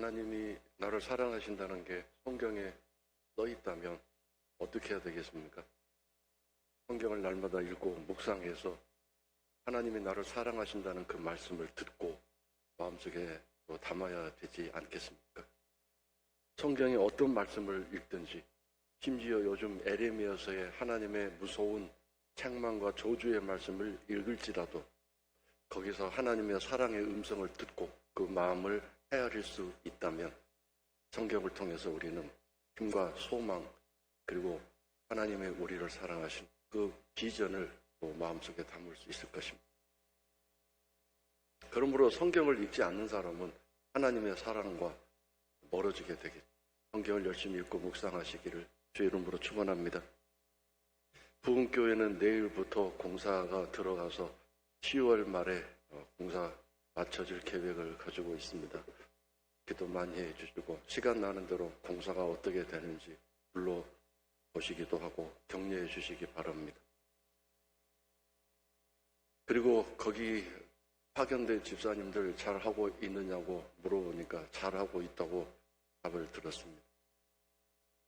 하나님이 나를 사랑하신다는 게 성경에 써 있다면 어떻게 해야 되겠습니까? 성경을 날마다 읽고 묵상해서 하나님이 나를 사랑하신다는 그 말씀을 듣고 마음속에 또 담아야 되지 않겠습니까? 성경에 어떤 말씀을 읽든지, 심지어 요즘 에레미야서의 하나님의 무서운 책망과 저주의 말씀을 읽을지라도 거기서 하나님의 사랑의 음성을 듣고 그 마음을 헤아릴 수 있다면 성경을 통해서 우리는 힘과 소망, 그리고 하나님의 우리를 사랑하신 그 비전을 또 마음속에 담을 수 있을 것입니다. 그러므로 성경을 읽지 않는 사람은 하나님의 사랑과 멀어지게 되겠죠. 성경을 열심히 읽고 묵상하시기를 주의 이름으로 축원합니다. 부흥교회는 내일부터 공사가 들어가서 10월 말에 공사 마쳐질 계획을 가지고 있습니다. 기도 많이 해주시고 시간 나는 대로 공사가 어떻게 되는지 불러보시기도 하고 격려해 주시기 바랍니다. 그리고 거기 파견된 집사님들 잘하고 있느냐고 물어보니까 잘하고 있다고 답을 들었습니다.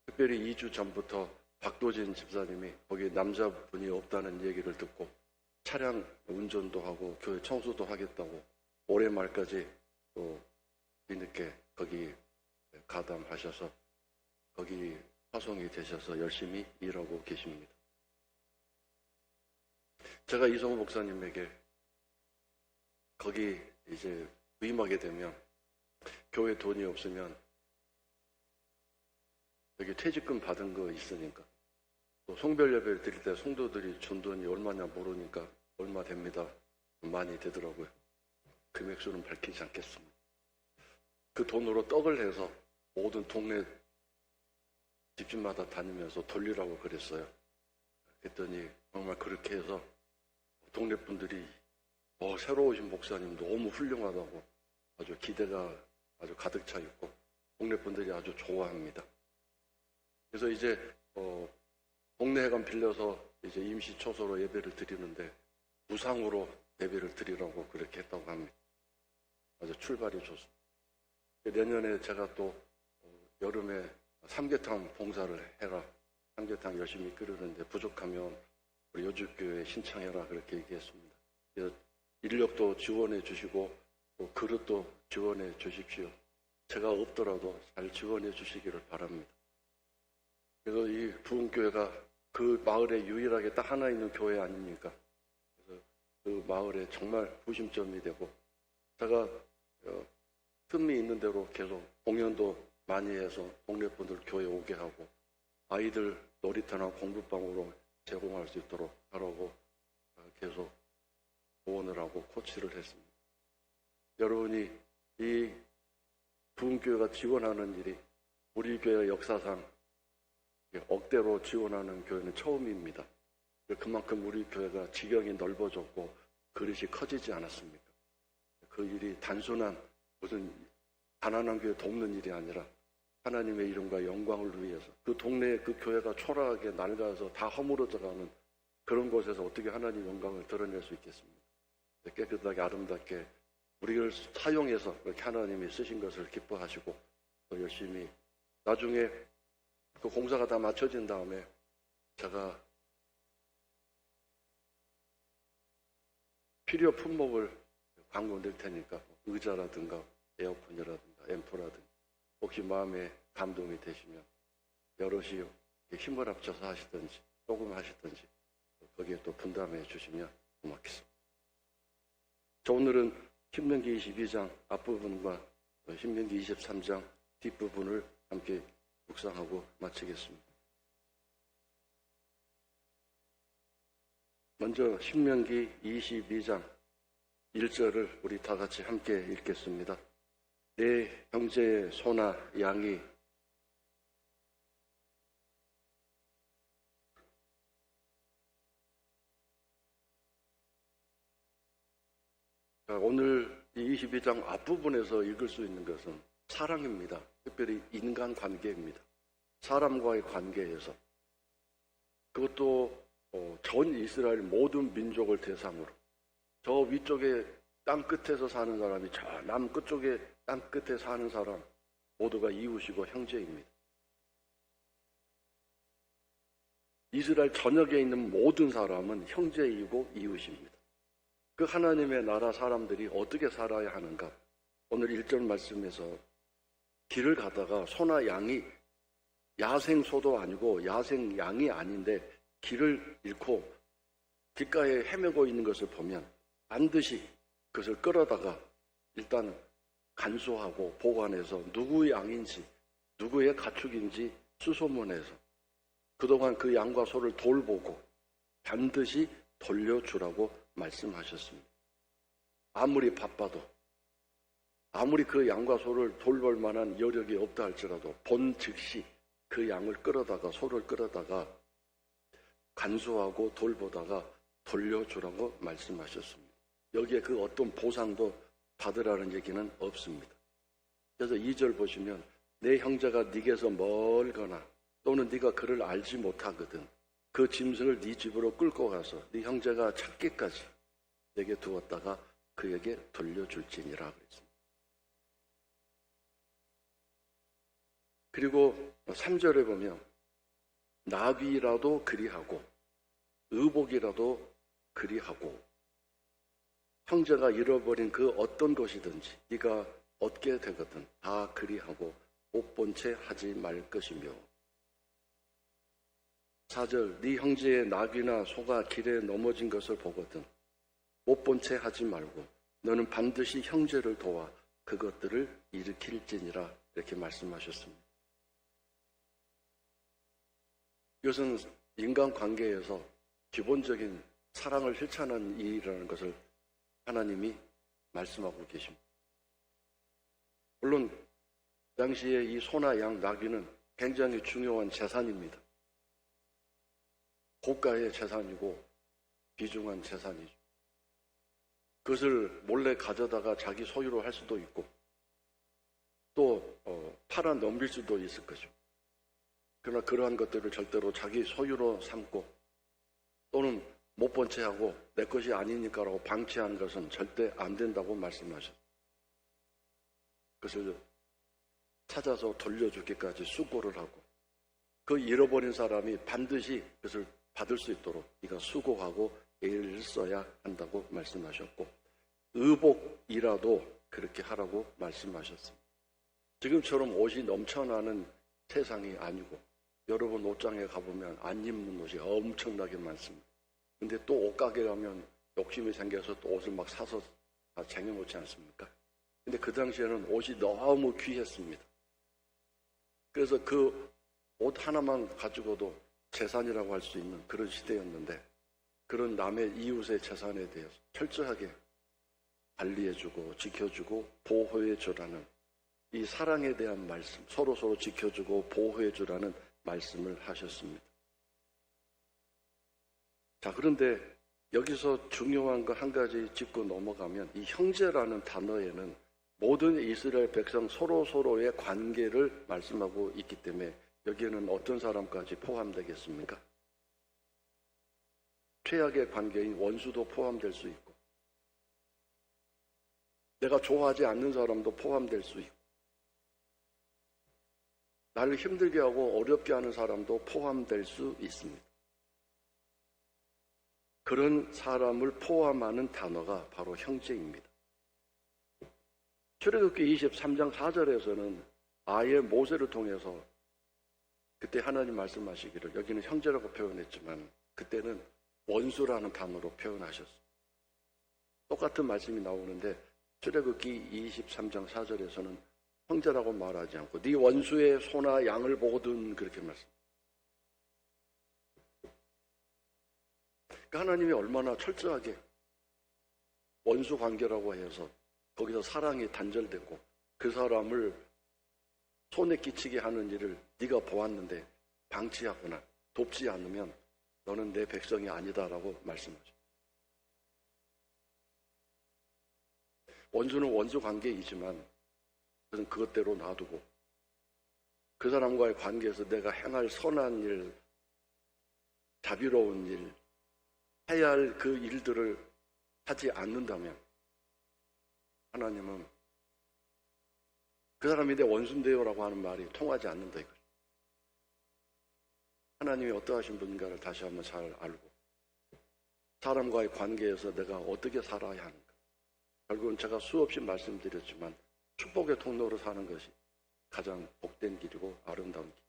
특별히 2주 전부터 박도진 집사님이 거기 남자분이 없다는 얘기를 듣고 차량 운전도 하고 교회 청소도 하겠다고 올해 말까지 또 뒤늦게 거기 가담하셔서 거기 파송이 되셔서 열심히 일하고 계십니다. 제가 이성호 목사님에게 거기 이제 부임하게 되면 교회 돈이 없으면 여기 퇴직금 받은 거 있으니까 또 성별 예배를 드릴 때 성도들이 준 돈이 얼마냐 모르니까 얼마 됩니다. 많이 되더라고요. 금액수는 밝히지 않겠습니다. 그 돈으로 떡을 해서 모든 동네 집집마다 다니면서 돌리라고 그랬어요. 그랬더니 정말 그렇게 해서 동네 분들이 새로 오신 목사님 너무 훌륭하다고 아주 기대가 아주 가득 차 있고 동네 분들이 아주 좋아합니다. 그래서 이제 동네 회관 빌려서 이제 임시 초소로 예배를 드리는데 무상으로 예배를 드리라고 그렇게 했다고 합니다. 아주 출발이 좋습니다. 내년에 제가 또 여름에 삼계탕 봉사를 해라. 삼계탕 열심히 끓이는데 부족하면 우리 여주교회에 신청해라 그렇게 얘기했습니다. 그래서 인력도 지원해 주시고 또 그릇도 지원해 주십시오. 제가 없더라도 잘 지원해 주시기를 바랍니다. 그래서 이 부흥교회가 그 마을에 유일하게 딱 하나 있는 교회 아닙니까? 그래서 그 마을에 정말 구심점이 되고 제가 틈이 있는 대로 계속 공연도 많이 해서 동네 분들 교회 오게 하고 아이들 놀이터나 공부방으로 제공할 수 있도록 하라고 계속 조언을 하고 코치를 했습니다. 여러분이 이 부흥교회가 지원하는 일이 우리 교회 역사상 억대로 지원하는 교회는 처음입니다. 그만큼 우리 교회가 지경이 넓어졌고 그릇이 커지지 않았습니까? 그 일이 단순한 무슨 가난한 교회 돕는 일이 아니라 하나님의 이름과 영광을 위해서 그 동네에 그 교회가 초라하게 낡아서 다 허물어져가는 그런 곳에서 어떻게 하나님 영광을 드러낼 수 있겠습니까? 깨끗하게 아름답게 우리를 사용해서 그렇게 하나님이 쓰신 것을 기뻐하시고 또 열심히 나중에 그 공사가 다 마쳐진 다음에 제가 필요 품목을 광고 낼 테니까 의자라든가 에어컨이라든가 앰프라든가 혹시 마음에 감동이 되시면 여럿이 힘을 합쳐서 하시든지 조금 하시든지 거기에 또 분담해 주시면 고맙겠습니다. 자, 오늘은 신명기 22장 앞부분과 신명기 23장 뒷부분을 함께 묵상하고 마치겠습니다. 먼저 신명기 22장 1절을 우리 다 같이 함께 읽겠습니다. 내 형제의 소나 양이 오늘 이 22장 앞부분에서 읽을 수 있는 것은 사랑입니다. 특별히 인간관계입니다. 사람과의 관계에서 그것도 전 이스라엘 모든 민족을 대상으로 저 위쪽에 땅 끝에서 사는 사람이 저 남 끝쪽에 땅 끝에 사는 사람 모두가 이웃이고 형제입니다. 이스라엘 전역에 있는 모든 사람은 형제이고 이웃입니다. 그 하나님의 나라 사람들이 어떻게 살아야 하는가? 오늘 1절 말씀에서 길을 가다가 소나 양이 야생소도 아니고 야생양이 아닌데 길을 잃고 길가에 헤매고 있는 것을 보면 반드시 그것을 끌어다가 일단 간수하고 보관해서 누구의 양인지 누구의 가축인지 수소문해서 그동안 그 양과 소를 돌보고 반드시 돌려주라고 말씀하셨습니다. 아무리 바빠도 아무리 그 양과 소를 돌볼 만한 여력이 없다 할지라도 본 즉시 그 양을 끌어다가 소를 끌어다가 간수하고 돌보다가 돌려주라고 말씀하셨습니다. 여기에 그 어떤 보상도 받으라는 얘기는 없습니다. 그래서 2절 보시면 내 형제가 네게서 멀거나 또는 네가 그를 알지 못하거든 그 짐승을 네 집으로 끌고 가서 네 형제가 찾기까지 내게 두었다가 그에게 돌려줄지니라 그랬습니다. 그리고 3절에 보면 나귀라도 그리하고 의복이라도 그리하고 형제가 잃어버린 그 어떤 것이든지 네가 얻게 되거든 다 그리하고 못 본 채 하지 말 것이며 4절 네 형제의 나귀나 소가 길에 넘어진 것을 보거든 못 본 채 하지 말고 너는 반드시 형제를 도와 그것들을 일으킬지니라 이렇게 말씀하셨습니다. 이것은 인간관계에서 기본적인 사랑을 실천하는 일이라는 것을 하나님이 말씀하고 계십니다. 물론 당시에 이 소나 양, 나귀는 굉장히 중요한 재산입니다. 고가의 재산이고 귀중한 재산이죠. 그것을 몰래 가져다가 자기 소유로 할 수도 있고 또 팔아 넘길 수도 있을 거죠. 그러나 그러한 것들을 절대로 자기 소유로 삼고 또는 못 본 채 하고 내 것이 아니니까라고 방치하는 것은 절대 안 된다고 말씀하셨어요. 그것을 찾아서 돌려주기까지 수고를 하고 그 잃어버린 사람이 반드시 그것을 받을 수 있도록 네가 수고하고 애를 써야 한다고 말씀하셨고 의복이라도 그렇게 하라고 말씀하셨습니다. 지금처럼 옷이 넘쳐나는 세상이 아니고 여러분 옷장에 가보면 안 입는 옷이 엄청나게 많습니다. 근데 또 옷가게 가면 욕심이 생겨서 또 옷을 막 사서 다 쟁여놓지 않습니까? 근데 그 당시에는 옷이 너무 귀했습니다. 그래서 그 옷 하나만 가지고도 재산이라고 할 수 있는 그런 시대였는데 그런 남의 이웃의 재산에 대해서 철저하게 관리해주고 지켜주고 보호해주라는 이 사랑에 대한 말씀, 서로 지켜주고 보호해주라는 말씀을 하셨습니다. 자, 그런데 여기서 중요한 거 한 가지 짚고 넘어가면 이 형제라는 단어에는 모든 이스라엘 백성 서로의 관계를 말씀하고 있기 때문에 여기에는 어떤 사람까지 포함되겠습니까? 최악의 관계인 원수도 포함될 수 있고 내가 좋아하지 않는 사람도 포함될 수 있고 나를 힘들게 하고 어렵게 하는 사람도 포함될 수 있습니다. 그런 사람을 포함하는 단어가 바로 형제입니다. 출애굽기 23장 4절에서는 아예 모세를 통해서 그때 하나님 말씀하시기를 여기는 형제라고 표현했지만 그때는 원수라는 단어로 표현하셨어요. 똑같은 말씀이 나오는데 출애굽기 23장 4절에서는 형제라고 말하지 않고 네 원수의 소나 양을 보거든 그렇게 말씀. 그러니까 하나님이 얼마나 철저하게 원수 관계라고 해서 거기서 사랑이 단절되고 그 사람을 손에 끼치게 하는 일을 네가 보았는데 방치하거나 돕지 않으면 너는 내 백성이 아니다라고 말씀하죠. 원수는 원수 관계이지만 그것은 그것대로 놔두고 그 사람과의 관계에서 내가 행할 선한 일, 자비로운 일, 해야 할 그 일들을 하지 않는다면 하나님은 그 사람이 내 원수인데요라고 하는 말이 통하지 않는다 이거죠. 하나님이 어떠하신 분인가를 다시 한번 잘 알고 사람과의 관계에서 내가 어떻게 살아야 하는가. 결국은 제가 수없이 말씀드렸지만 축복의 통로로 사는 것이 가장 복된 길이고 아름다운 길.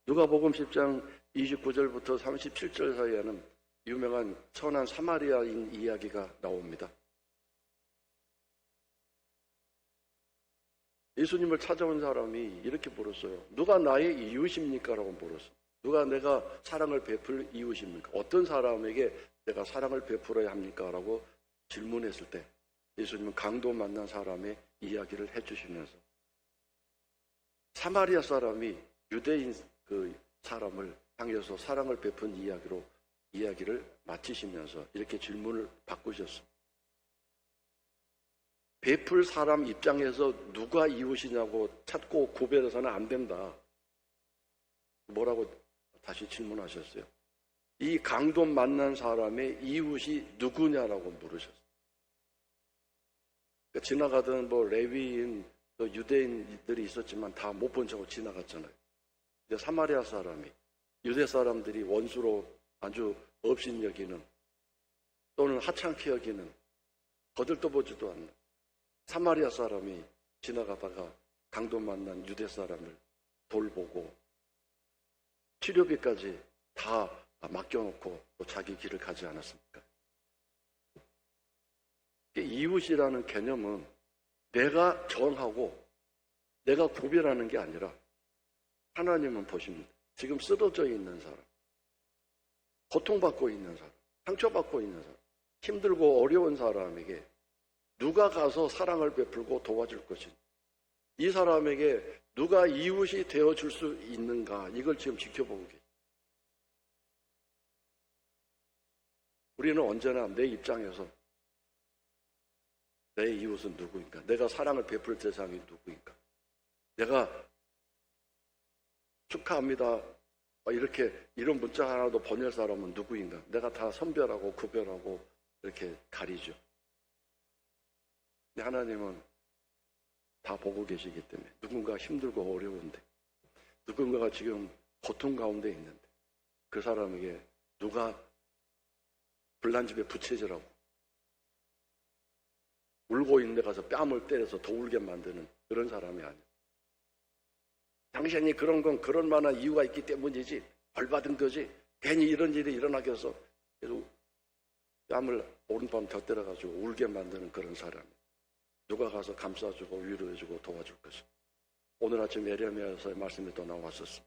누가복음 10장 29절부터 37절 사이에는 유명한 선한 사마리아인 이야기가 나옵니다. 예수님을 찾아온 사람이 이렇게 물었어요. 누가 나의 이웃입니까? 라고 물었어요. 누가 내가 사랑을 베풀 이웃입니까? 어떤 사람에게 내가 사랑을 베풀어야 합니까? 라고 질문했을 때 예수님은 강도 만난 사람의 이야기를 해주시면서 사마리아 사람이 유대인 그 사람을 향해서 사랑을 베푼 이야기로 이야기를 마치시면서 이렇게 질문을 바꾸셨습니다. 베풀 사람 입장에서 누가 이웃이냐고 찾고 구별해서는 안 된다. 뭐라고 다시 질문하셨어요. 이 강도 만난 사람의 이웃이 누구냐라고 물으셨어요. 그러니까 지나가던 뭐 레위인, 또 유대인들이 있었지만 다 못 본 척하고 지나갔잖아요. 근데 사마리아 사람이 유대 사람들이 원수로 아주 업신여기는 또는 하찮게 여기는 거들떠보지도 않는 사마리아 사람이 지나가다가 강도 만난 유대 사람을 돌보고 치료비까지 다 맡겨놓고 또 자기 길을 가지 않았습니까? 이웃이라는 개념은 내가 정하고 내가 구별하는 게 아니라 하나님은 보십니다. 지금 쓰러져 있는 사람, 고통받고 있는 사람, 상처받고 있는 사람, 힘들고 어려운 사람에게 누가 가서 사랑을 베풀고 도와줄 것인지, 이 사람에게 누가 이웃이 되어줄 수 있는가, 이걸 지금 지켜보고 계십니다. 우리는 언제나 내 입장에서 내 이웃은 누구인가, 내가 사랑을 베풀 대상이 누구인가, 내가 축하합니다 이렇게 이런 문자 하나도 보낼 사람은 누구인가, 내가 다 선별하고 구별하고 이렇게 가리죠. 근데 하나님은 다 보고 계시기 때문에 누군가 힘들고 어려운데, 누군가가 지금 고통 가운데 있는데 그 사람에게 누가 불난집에 부채질하고 울고 있는 데 가서 뺨을 때려서 더 울게 만드는 그런 사람이 아니야. 당신이 그런 건 그럴 만한 이유가 있기 때문이지 벌 받은 거지 괜히 이런 일이 일어나게 해서 계속 뺨을 오른밤 더 때려가지고 울게 만드는 그런 사람이 누가 가서 감싸주고 위로해주고 도와줄 것이야. 오늘 아침 예레미야서의 말씀이 또 나왔었습니다.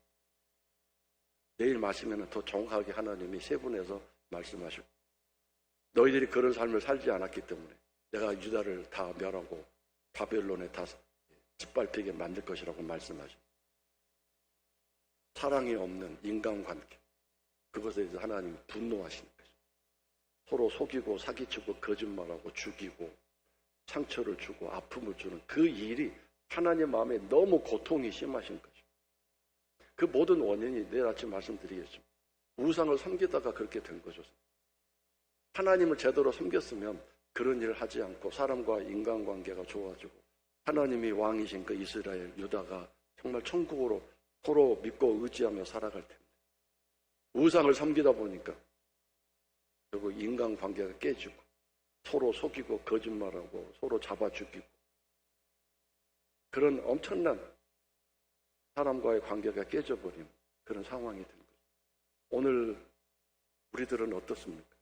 내일 마시면 더 정확하게 하나님이 세분해서 말씀하시고, 너희들이 그런 삶을 살지 않았기 때문에 내가 유다를 다 멸하고 바벨론에 다 짓밟히게 만들 것이라고 말씀하셨어요. 사랑이 없는 인간관계, 그것에 대해서 하나님이 분노하시는 거죠. 서로 속이고 사기치고 거짓말하고 죽이고 상처를 주고 아픔을 주는 그 일이 하나님 마음에 너무 고통이 심하신 거죠. 그 모든 원인이 내일 아침 말씀드리겠지만 우상을 섬기다가 그렇게 된 거죠. 하나님을 제대로 섬겼으면 그런 일을 하지 않고 사람과 인간관계가 좋아지고 하나님이 왕이신 그 이스라엘 유다가 정말 천국으로 서로 믿고 의지하며 살아갈 텐데, 우상을 섬기다 보니까 결국 인간관계가 깨지고 서로 속이고 거짓말하고 서로 잡아 죽이고 그런 엄청난 사람과의 관계가 깨져버린 그런 상황이 된 거죠. 오늘 우리들은 어떻습니까?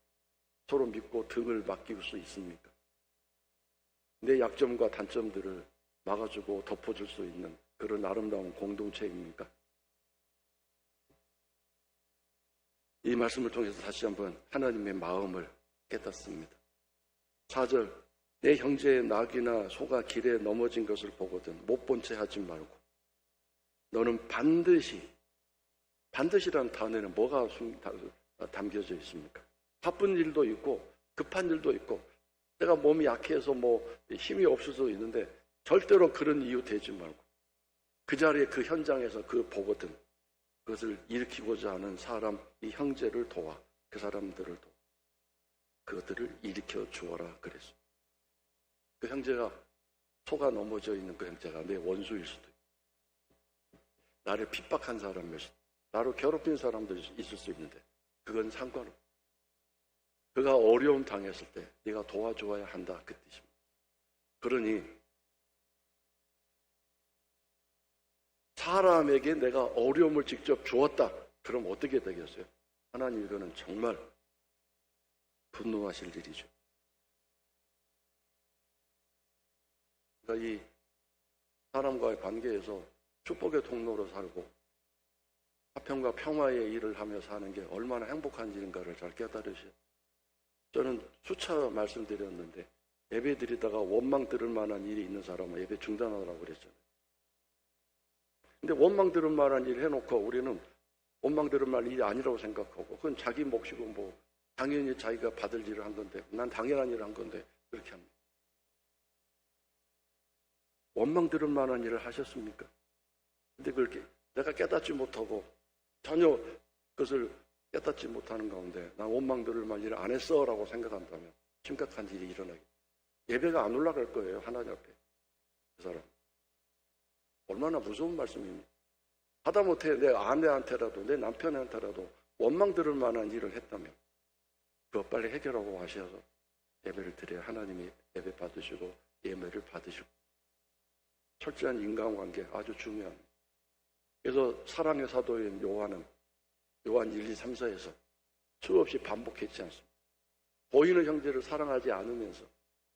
서로 믿고 등을 맡길 수 있습니까? 내 약점과 단점들을 막아주고 덮어줄 수 있는 그런 아름다운 공동체입니까? 이 말씀을 통해서 다시 한번 하나님의 마음을 깨닫습니다. 4절, 내 형제의 낙이나 소가 길에 넘어진 것을 보거든 못 본 채 하지 말고 너는 반드시라는 단어에는 뭐가 담겨져 있습니까? 바쁜 일도 있고 급한 일도 있고 내가 몸이 약해서 뭐 힘이 없을 수도 있는데 절대로 그런 이유 되지 말고 그 자리에 그 현장에서 그 보거든 그것을 일으키고자 하는 사람, 이 형제를 도와, 그 사람들을 도와, 그것들을 일으켜 주어라 그랬어요. 그 형제가 소가 넘어져 있는 그 형제가 내 원수일 수도 있고, 나를 핍박한 사람일 수도 있고, 나를 괴롭힌 사람도 있을 수 있는데 그건 상관없고, 그가 어려움 당했을 때 네가 도와줘야 한다, 그 뜻입니다. 그러니 사람에게 내가 어려움을 직접 주었다, 그럼 어떻게 되겠어요? 하나님, 이거는 정말 분노하실 일이죠. 그러니까 이 사람과의 관계에서 축복의 통로로 살고 화평과 평화의 일을 하며 사는 게 얼마나 행복한 일인가를 잘 깨달으셔요. 저는 수차 말씀드렸는데, 예배 드리다가 원망 들을 만한 일이 있는 사람은 예배 중단하라고 그랬잖아요. 근데 원망 들을 만한 일 해놓고 우리는 원망 들을 만한 일이 아니라고 생각하고, 그건 자기 몫이고 뭐 당연히 자기가 받을 일을 한 건데, 난 당연한 일을 한 건데 그렇게 합니다. 원망 들을 만한 일을 하셨습니까? 근데 그걸 내가 깨닫지 못하고 전혀 그것을 깨닫지 못하는 가운데 난 원망 들을 만한 일을 안 했어 라고 생각한다면 심각한 일이 일어나겠죠. 예배가 안 올라갈 거예요, 하나님 앞에. 그 사람 얼마나 무서운 말씀입니까? 하다못해 내 아내한테라도 내 남편한테라도 원망 들을 만한 일을 했다면 그거 빨리 해결하고 하셔서 예배를 드려야 하나님이 예배 받으시고 예배를 받으시고, 철저한 인간관계 아주 중요합니다. 그래서 사랑의 사도인 요한은 요한 1, 2, 3, 4에서 수없이 반복했지 않습니까? 보이는 형제를 사랑하지 않으면서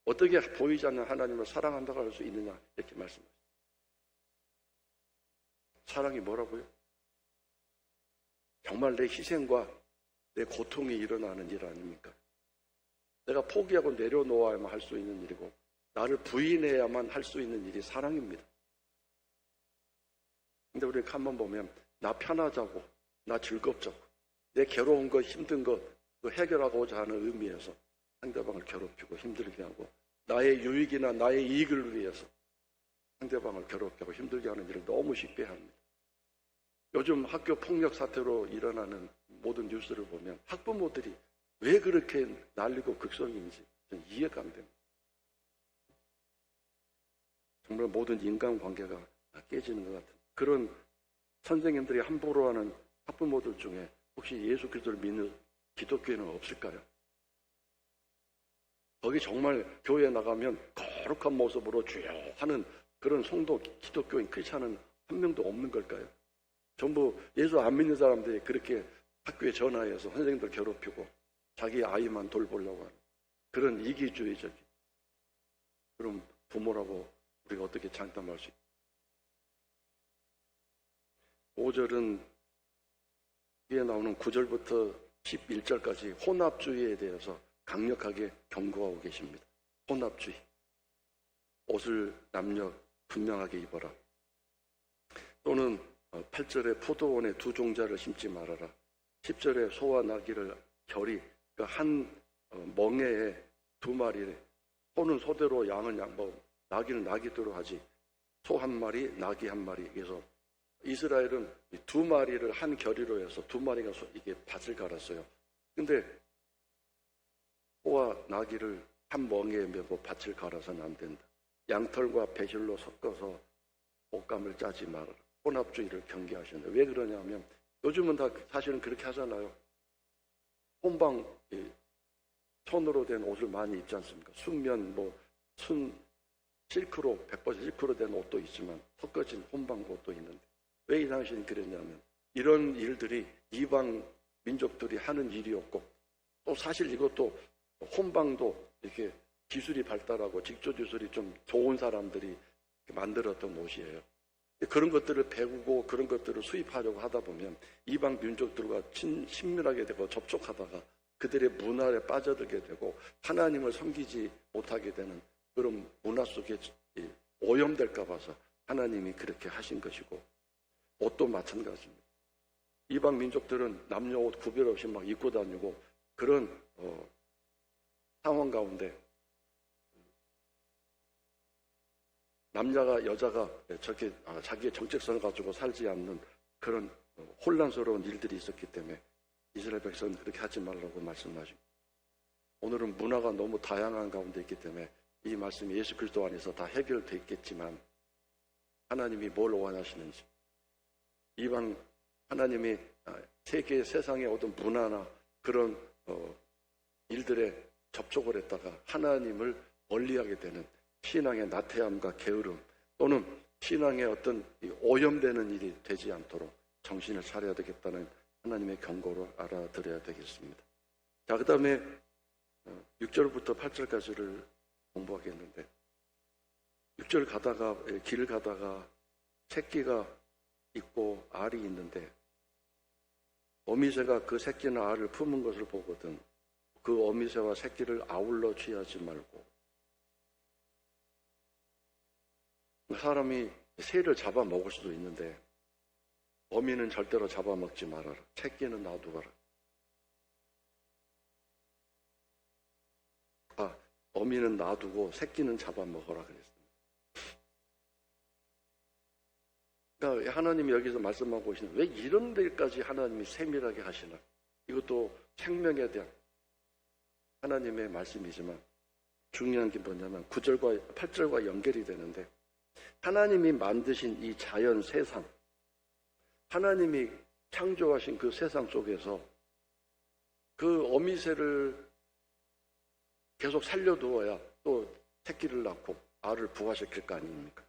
어떻게 보이지 않는 하나님을 사랑한다고 할 수 있느냐, 이렇게 말씀하십니다. 사랑이 뭐라고요? 정말 내 희생과 내 고통이 일어나는 일 아닙니까? 내가 포기하고 내려놓아야만 할 수 있는 일이고, 나를 부인해야만 할 수 있는 일이 사랑입니다. 근데 우리 한번 보면 나 편하자고, 나 즐겁자고, 내 괴로운 거 힘든 거 해결하고자 하는 의미에서 상대방을 괴롭히고 힘들게 하고, 나의 유익이나 나의 이익을 위해서 상대방을 괴롭게 하고 힘들게 하는 일을 너무 쉽게 합니다. 요즘 학교 폭력 사태로 일어나는 모든 뉴스를 보면 학부모들이 왜 그렇게 난리고 극성인지 저는 이해가 안 됩니다. 정말 모든 인간관계가 깨지는 것 같은 그런 선생님들이 함부로 하는 학부모들 중에 혹시 예수 그리스도를 믿는 기독교인은 없을까요? 거기 정말 교회에 나가면 거룩한 모습으로 주여 하는 그런 성도 기독교인 크리스찬은 한 명도 없는 걸까요? 전부 예수 안 믿는 사람들이 그렇게 학교에 전화해서 선생님들 괴롭히고 자기 아이만 돌보려고 하는 그런 이기주의적인 그런 부모라고 우리가 어떻게 장담할 수 있을까요? 5절은 위에 나오는 9절부터 11절까지 혼합주의에 대해서 강력하게 경고하고 계십니다. 혼합주의. 옷을 남녀 분명하게 입어라. 또는 8절에 포도원에 두 종자를 심지 말아라. 10절에 소와 나귀를 결이, 그러니까 한 멍에에 두 마리, 소는 소대로 양은 양법, 나귀는 나귀대로 하지, 소 한 마리, 나귀 한 마리. 그래서 이스라엘은 두 마리를 한 결의로 해서 두 마리가 이게 밭을 갈았어요. 근데 소와 나귀를 한 멍에에 메고 밭을 갈아서는 안 된다. 양털과 배실로 섞어서 옷감을 짜지 말아라. 혼합주의를 경계하시는데 왜 그러냐면 요즘은 다 사실은 그렇게 하잖아요. 혼방 천으로 된 옷을 많이 입지 않습니까? 순면 순 실크로 100% 실크로 된 옷도 있지만 섞어진 혼방 옷도 있는데 왜 이 당시엔 그랬냐면 이런 일들이 이방 민족들이 하는 일이었고 또 사실 이것도 혼방도 이렇게 기술이 발달하고 직조 기술이 좀 좋은 사람들이 만들었던 옷이에요. 그런 것들을 배우고 그런 것들을 수입하려고 하다 보면 이방 민족들과 친밀하게 되고 접촉하다가 그들의 문화에 빠져들게 되고 하나님을 섬기지 못하게 되는 그런 문화 속에 오염될까 봐서 하나님이 그렇게 하신 것이고 옷도 마찬가지입니다. 이방 민족들은 남녀 옷 구별 없이 막 입고 다니고 그런 상황 가운데 남자가 여자가 저렇게 자기의 정체성을 가지고 살지 않는 그런 혼란스러운 일들이 있었기 때문에 이스라엘 백성은 그렇게 하지 말라고 말씀하시고 오늘은 문화가 너무 다양한 가운데 있기 때문에 이 말씀이 예수 그리스도 안에서 다 해결됐겠지만 하나님이 뭘 원하시는지, 이방 하나님이 세계 세상의 어떤 문화나 그런 일들에 접촉을 했다가 하나님을 멀리하게 되는 신앙의 나태함과 게으름 또는 신앙의 어떤 오염되는 일이 되지 않도록 정신을 차려야 되겠다는 하나님의 경고를 알아들어야 되겠습니다. 자, 그 다음에 6절부터 8절까지를 공부하겠는데, 6절 가다가 길 가다가 새끼가 있고 알이 있는데 어미새가 그 새끼나 알을 품은 것을 보거든 그 어미새와 새끼를 아울러 취하지 말고. 사람이 새를 잡아먹을 수도 있는데 어미는 절대로 잡아먹지 말아라. 새끼는 놔두어라. 어미는 놔두고 새끼는 잡아먹어라 그랬습니다. 그러니까 하나님이 여기서 말씀하고 계시는, 왜 이런 데까지 하나님이 세밀하게 하시나? 이것도 생명에 대한 하나님의 말씀이지만 중요한 게 뭐냐면 9절과 8절과 연결이 되는데, 하나님이 만드신 이 자연 세상, 하나님이 창조하신 그 세상 속에서 그 어미새를 계속 살려두어야 또 새끼를 낳고 알을 부화시킬 거 아닙니까?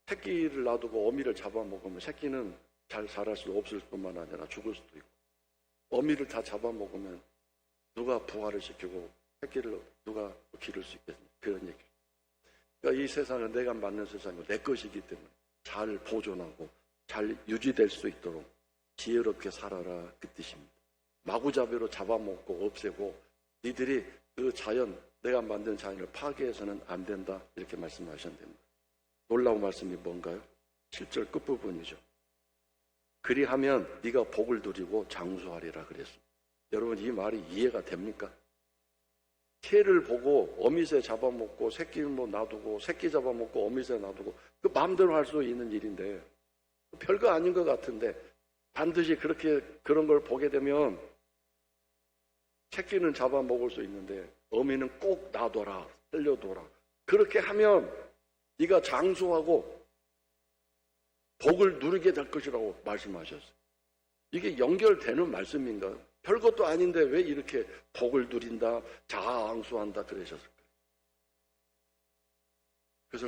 새끼를 놔두고 어미를 잡아먹으면 새끼는 잘 자랄 수 없을 뿐만 아니라 죽을 수도 있고, 어미를 다 잡아먹으면 누가 부화를 시키고 새끼를 누가 기를 수 있겠습니까? 그런 얘기. 그러니까 이 세상은 내가 만든 세상이고 내 것이기 때문에 잘 보존하고 잘 유지될 수 있도록 지혜롭게 살아라, 그 뜻입니다. 마구잡이로 잡아먹고 없애고 니들이 그 자연, 내가 만든 자연을 파괴해서는 안 된다, 이렇게 말씀하셔야 됩니다. 놀라운 말씀이 뭔가요? 7절 끝부분이죠. 그리하면 네가 복을 누리고 장수하리라 그랬습니다. 여러분, 이 말이 이해가 됩니까? 새를 보고 어미새 잡아먹고 새끼 놔두고 새끼 잡아먹고 어미새 놔두고 그 마음대로 할 수 있는 일인데 별거 아닌 것 같은데 반드시 그런 걸 보게 되면 새끼는 잡아먹을 수 있는데 어미는 꼭 놔둬라, 살려둬라. 그렇게 하면 네가 장수하고 복을 누리게 될 것이라고 말씀하셨어요. 이게 연결되는 말씀인가요? 별것도 아닌데 왜 이렇게 복을 누린다, 자아앙수한다 그러셨을까요? 그래서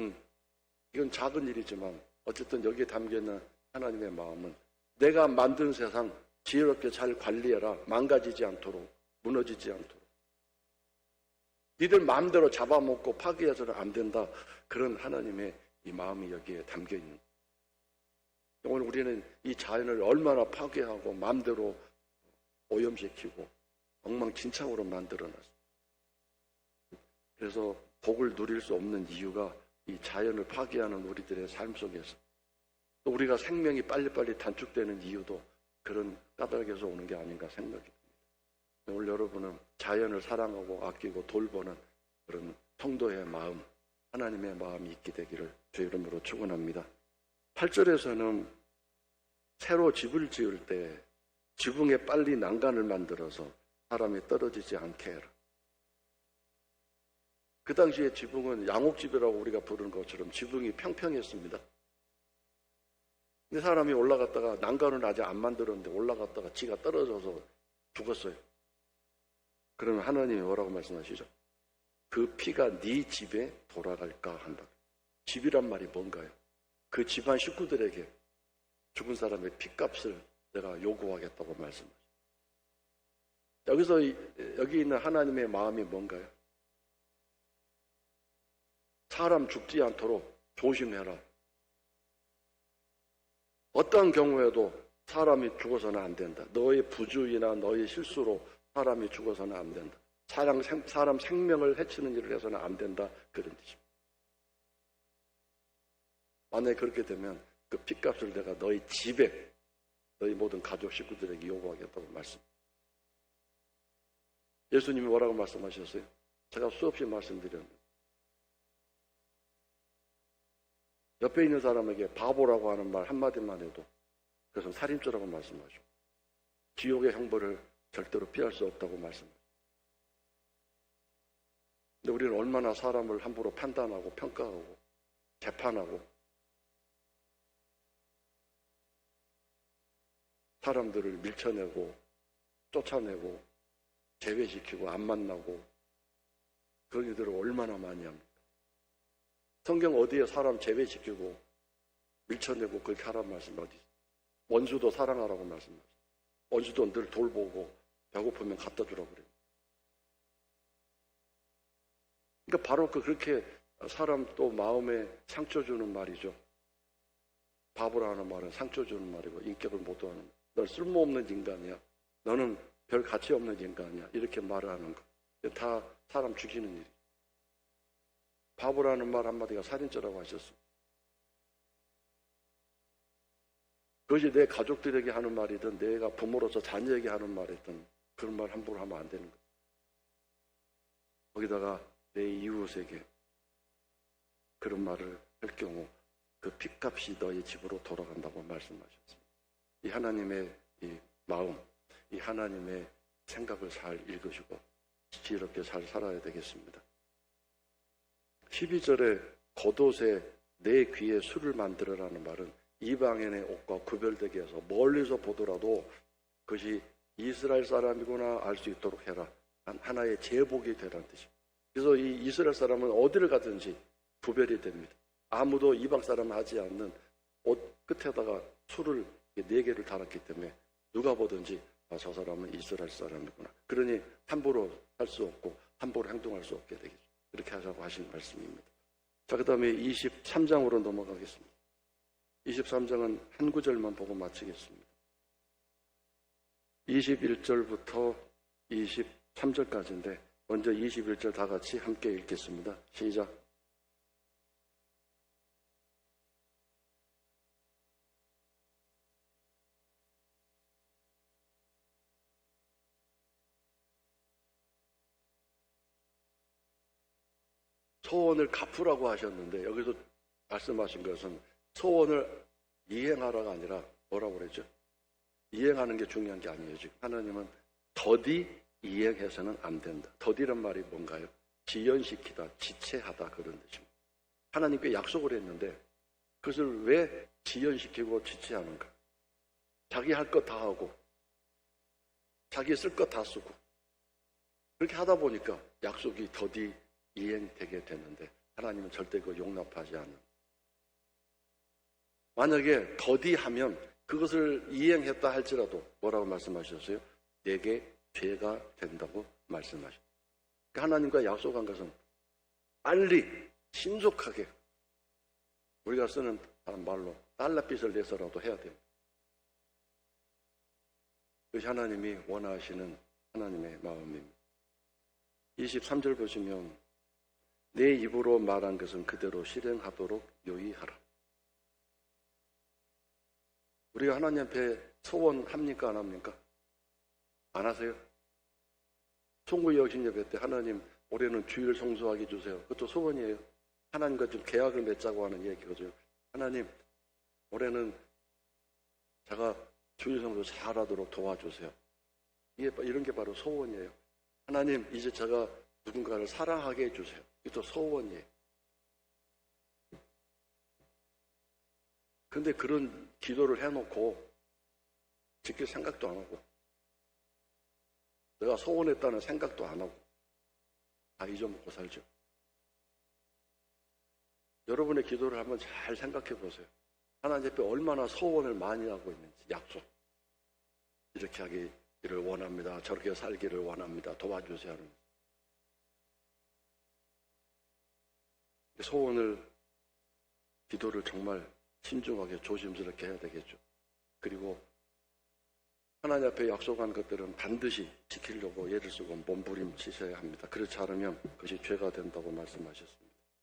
이건 작은 일이지만 어쨌든 여기에 담겨있는 하나님의 마음은 내가 만든 세상 지혜롭게 잘 관리해라. 망가지지 않도록, 무너지지 않도록. 니들 마음대로 잡아먹고 파괴해서는 안 된다. 그런 하나님의 이 마음이 여기에 담겨있는 거예요. 오늘 우리는 이 자연을 얼마나 파괴하고 마음대로 오염시키고 엉망진창으로 만들어놨어요. 그래서 복을 누릴 수 없는 이유가 이 자연을 파괴하는 우리들의 삶 속에서, 또 우리가 생명이 빨리빨리 단축되는 이유도 그런 까닭에서 오는 게 아닌가 생각이 듭니다. 오늘 여러분은 자연을 사랑하고 아끼고 돌보는 그런 성도의 마음, 하나님의 마음이 있게 되기를 주의 이름으로 축원합니다. 8절에서는 새로 집을 지을 때 지붕에 빨리 난간을 만들어서 사람이 떨어지지 않게 해라. 그 당시에 지붕은 양옥집이라고 우리가 부르는 것처럼 지붕이 평평했습니다. 근데 사람이 올라갔다가 난간을 아직 안 만들었는데 올라갔다가 지가 떨어져서 죽었어요. 그러면 하나님이 뭐라고 말씀하시죠? 그 피가 네 집에 돌아갈까 한다. 집이란 말이 뭔가요? 그 집안 식구들에게 죽은 사람의 피값을 내가 요구하겠다고 말씀하시죠. 여기서 여기 있는 하나님의 마음이 뭔가요? 사람 죽지 않도록 조심해라. 어떠한 경우에도 사람이 죽어서는 안 된다. 너의 부주의나 너의 실수로 사람이 죽어서는 안 된다. 사람 생명을 해치는 일을 해서는 안 된다. 그런 뜻입니다. 만약에 그렇게 되면 그 핏값을 내가 너희 집에, 너희 모든 가족 식구들에게 요구하겠다고 말씀. 예수님이 뭐라고 말씀하셨어요? 제가 수없이 말씀드렸는데 옆에 있는 사람에게 바보라고 하는 말 한마디만 해도 그것은 살인죄라고 말씀하죠. 지옥의 형벌을 절대로 피할 수 없다고 말씀하죠. 근데 우리는 얼마나 사람을 함부로 판단하고 평가하고 재판하고 사람들을 밀쳐내고 쫓아내고 제외시키고 안 만나고 그런 일들을 얼마나 많이 합니까? 성경 어디에 사람 제외시키고 밀쳐내고 그렇게 하라는 말씀이 어디 있어요? 원수도 사랑하라고 말씀하세요. 원수도 늘 돌보고 배고프면 갖다 주라고 그래요. 그러니까 바로 그렇게 사람 또 마음에 상처 주는 말이죠. 바보라 하는 말은 상처 주는 말이고 인격을 모독하는 말. 넌 쓸모없는 인간이야. 너는 별 가치 없는 인간이야. 이렇게 말을 하는 거. 다 사람 죽이는 일이에요. 바보라는 말 한마디가 살인죄라고 하셨어. 그것이 내 가족들에게 하는 말이든 내가 부모로서 자녀에게 하는 말이든 그런 말 함부로 하면 안 되는 거예요. 거기다가 내 이웃에게 그런 말을 할 경우 그 빚값이 너의 집으로 돌아간다고 말씀하셨습니다. 이 하나님의 이 마음, 이 하나님의 생각을 잘 읽으시고 지혜롭게 잘 살아야 되겠습니다. 12절에 겉옷에 내 귀에 술을 만들어라는 말은 이방인의 옷과 구별되게 해서 멀리서 보더라도 그것이 이스라엘 사람이구나 알 수 있도록 해라. 하나의 제복이 되라는 뜻입니다. 그래서 이 이스라엘 사람은 어디를 가든지 구별이 됩니다. 아무도 이방 사람 하지 않는 옷 끝에다가 술을 4개를 달았기 때문에 누가 보든지 저 사람은 이스라엘 사람이구나. 그러니 함부로 할 수 없고 함부로 행동할 수 없게 되겠죠. 이렇게 하자고 하신 말씀입니다. 자, 그 다음에 23장으로 넘어가겠습니다. 23장은 한 구절만 보고 마치겠습니다. 21절부터 23절까지인데 먼저 21절 다 같이 함께 읽겠습니다. 시작. 소원을 갚으라고 하셨는데 여기서 말씀하신 것은 소원을 이행하라가 아니라 뭐라고 그랬죠? 이행하는 게 중요한 게 아니에요. 지금 하나님은 더디 이행해서는 안 된다. 더디란 말이 뭔가요? 지연시키다, 지체하다 그런 뜻입니다. 하나님께 약속을 했는데 그것을 왜 지연시키고 지체하는가? 자기 할 것 다 하고 자기 쓸 것 다 쓰고 그렇게 하다 보니까 약속이 더디 이행되게 되는데 하나님은 절대 그걸 용납하지 않는. 만약에 더디하면 그것을 이행했다 할지라도 뭐라고 말씀하셨어요? 내게 죄가 된다고 말씀하셨어요. 그러니까 하나님과 약속한 것은 빨리 신속하게 우리가 쓰는 말로 달러빚을 내서라도 해야 됩니다. 그것이 하나님이 원하시는 하나님의 마음입니다. 23절 보시면 내 입으로 말한 것은 그대로 실행하도록 유의하라. 우리가 하나님 앞에 소원합니까? 안 합니까? 안 하세요? 송구 여신 예배 때 하나님 올해는 주일 성수하게 해주세요. 그것도 소원이에요. 하나님과 좀 계약을 맺자고 하는 얘기거든요. 하나님 올해는 제가 주일 성수 잘하도록 도와주세요. 이런 게 바로 소원이에요. 하나님 이제 제가 누군가를 사랑하게 해주세요. 이것도 소원이에요. 근데 그런 기도를 해놓고 지킬 생각도 안 하고 내가 소원했다는 생각도 안 하고 다 잊어먹고 살죠. 여러분의 기도를 한번 잘 생각해 보세요. 하나님 앞에 얼마나 소원을 많이 하고 있는지 약속. 이렇게 하기를 원합니다. 저렇게 살기를 원합니다. 도와주세요 하는 소원을 기도를 정말 신중하게 조심스럽게 해야 되겠죠. 그리고 하나님 앞에 약속한 것들은 반드시 지키려고 애를 쓰고 몸부림치셔야 합니다. 그렇지 않으면 그것이 죄가 된다고 말씀하셨습니다.